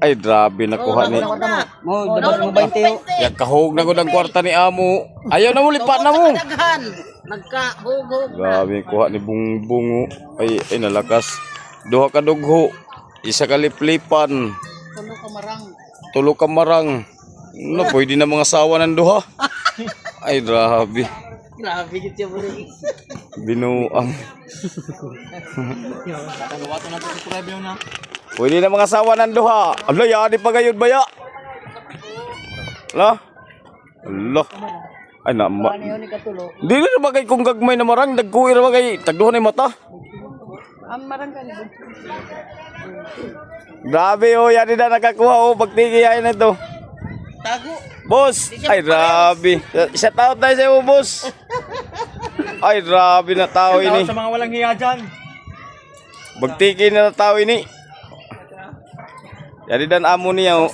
Ay, grabe nakuha ni. Mo, dapat mo 20. Yan kahog na gud ang kwarta ni amo. Ayaw na mo lipat na mo. Nagkahugog. Grabe kuha ni bungbungo. Ay nalakas. Duha ka dugho. Isa ka liplipan. Tulo ka marang. No, pwede na mga sawa ng duha. Ay, grabe. Grabe gid mo rin. Binuang. Pwede na mga sawa ng duha. Ala, yani pa gayud baya. Ala. Ala. Ay na. Di na bagay kung gagmay na marang. Dagkuir bagay. Tagduhan ay mata. Ang marang ka ni. Grabe oh. Yan na nakakuha oh. Pagtigiyain na ito. Tago. Boss. Ay grabe. Shout out tayo sa iyo boss. Ay grabe na tao ini. Sa mga walang hiya dyan. Bagtiki na tao ini. Yari dan amo niya oh.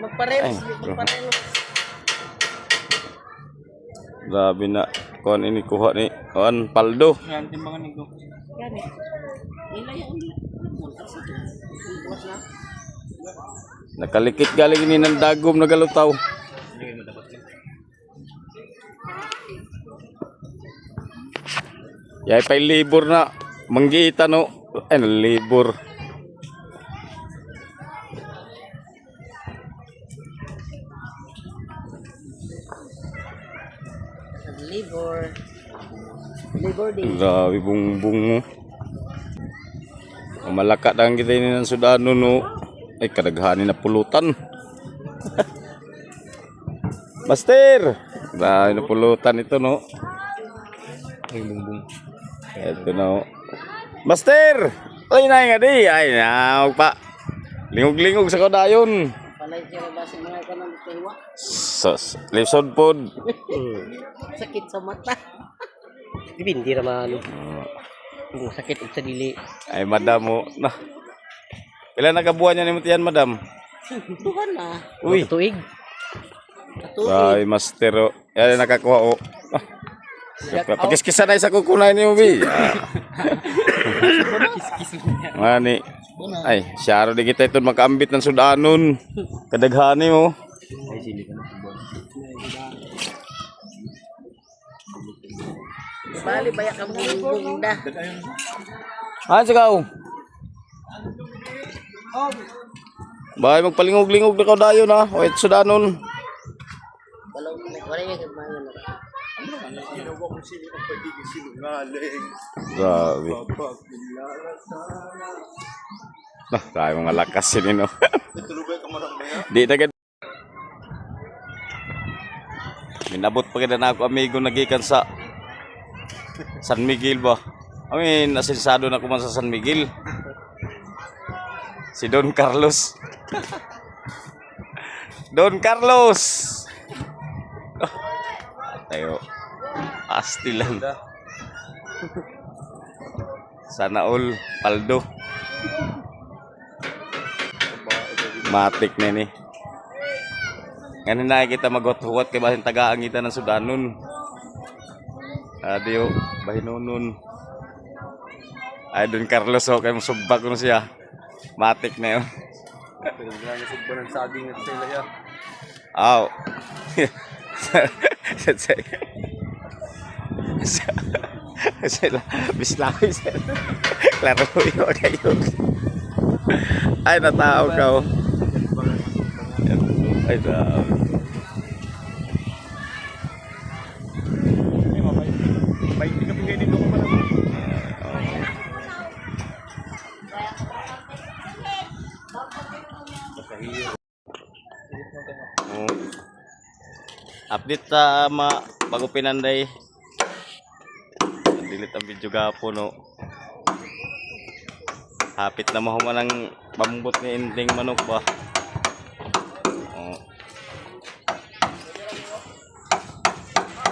Magpareho. Grabe na. Kuhan ini kuha ni. Kuhan paldo. Yan, timbangan ni ko. Nakalikit galing ini ng dagom na galutaw. Yay pa'y libur na. Manggita no. Ay libur. Libor din. Grabe bungbung mo. Malaka lang kita ini ng Sudano no. Ay kadaghanin na pulutan. Master! Grabe na pulutan ito no. Ay, bungbung. Ito no. Master! Ay na nga di. Ay na pa. Lingog-lingog sa kadayon. Palay siya ba sa mga kanang kaywa? Sos. Lisod pod. Sakit sa mata. Hindi naman. Kung sakit sa dili. Ay madam mo. Nah. Kailan nakabuhan niya ni Mutian madam? Tuhan na. Uy. Tuig. Ay master o. Yan nakakuha o. Pakis-kisan na isa kukunay ni Ubi. Mani. Ay, syaro di kita ito makaambit ng Sudanon. Kadaghani mo. Ay, sili ka na. Bali bayak ang bungbong da. Ah, sigaw. Bahay magpalingog-lingog na kaudayo na. O ito Sudanon. Wala yung gagmayan na. Grabe. Nah, tayo mga lakas yun, no? Di na ganda. Minabot pa ganda na ako, amigo, nagikan sa San Miguel ba? I mean, asensado na kuman sa San Miguel. Si Don Carlos. Don Carlos! Oh, tayo. Asti lang. Sana all paldo. Matik na ni. Ngayon na kita magot-huwat kay bahin taga-angitan ng Sudanon. Adiyo, bahinunon. Ay, Don Carlos, kay musubak ko na siya. Matik na yun. Nasugba ng saging at sila ya. Aw. Sila bislawi sila. Klaro yun kayo. Ay natao ka. Ay daw. Bay, di ka pingay nito ko pala. Update sa bago pinanday. Delete ang video gapo no. Hapit na mahuman ng pambot ni ending manok ba. Oh.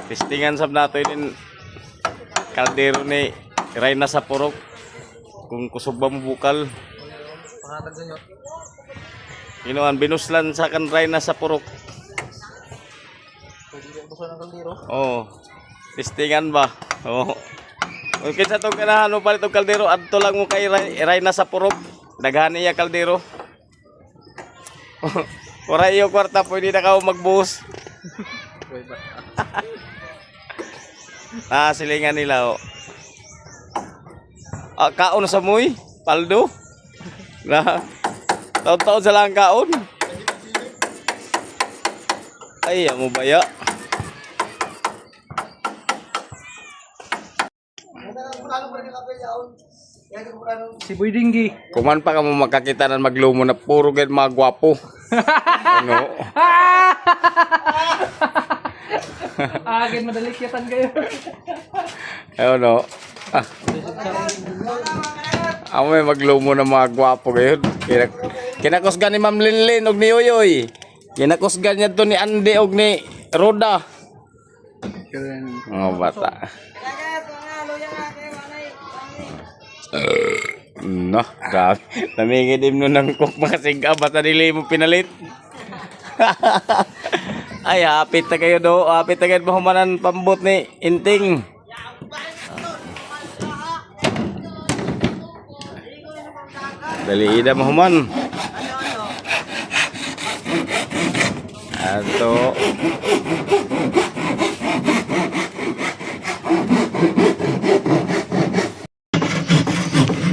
Testingan sab nato din kaldero ni Reyna sa Purok. Kung kusog ba mo bukal. Pangatag sa inyo. Kinuan binuslan sa kan Reyna sa Purok. Buso ng kaldero. Oh. Testingan ba? Oh. Okay sa itong kanahan mo palit itong kaldero, adto lang mo kay Reyna sa Purok. Daghan iya kaldero. Wala iyo kwarta, pwede na ka magbuhos. Silingan nila, oh. Kaon sa muy, paldo. Na, taon-taon sa lang kaon. Ay, mo baya. Si Boy Dinggi. Kuman pa ka mo makakita na maglumo na puro gan mga gwapo. Ano? Agad madalikyatan kayo. Ayun, no? Amo may maglumo na mga gwapo ngayon. Kinakusgan ni Ma'am Linlin og ni Uyoy. Kinakusgan niya to ni Andy og ni Roda. Mga bata. No, grabe. Namingid im nun ng cook mga siga. Basta nili mo pinalit. Ay, hapit na kayo do. Hapit na kayo mahumanan pambot ni Inting. Dali ida mahuman. Ato.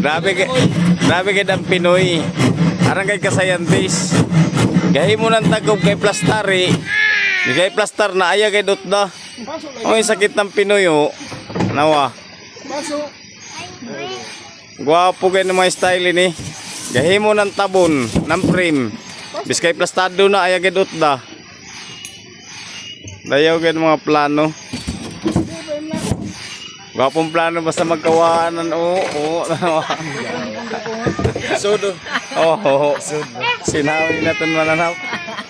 Grabe kay ang Pinoy. Arang kay kasayantis. Gahi mo ng tagob kay plastari. Di kay plastar na aya kay dutda. Oy sakit ng Pinoy, oh. Nawa. Gwapo kay ng mga style ni. Gahi mo ng tabon, ng frame. Bis kay plastado na aya kay dutda. Dayaw kay mga plano. Gwapong plano basta magkawanan. Oo. Sudo. Oo. Sinawi na ito mananap.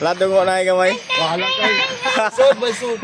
Ladong ko na gamay. Bahala kayo. Sud by sud.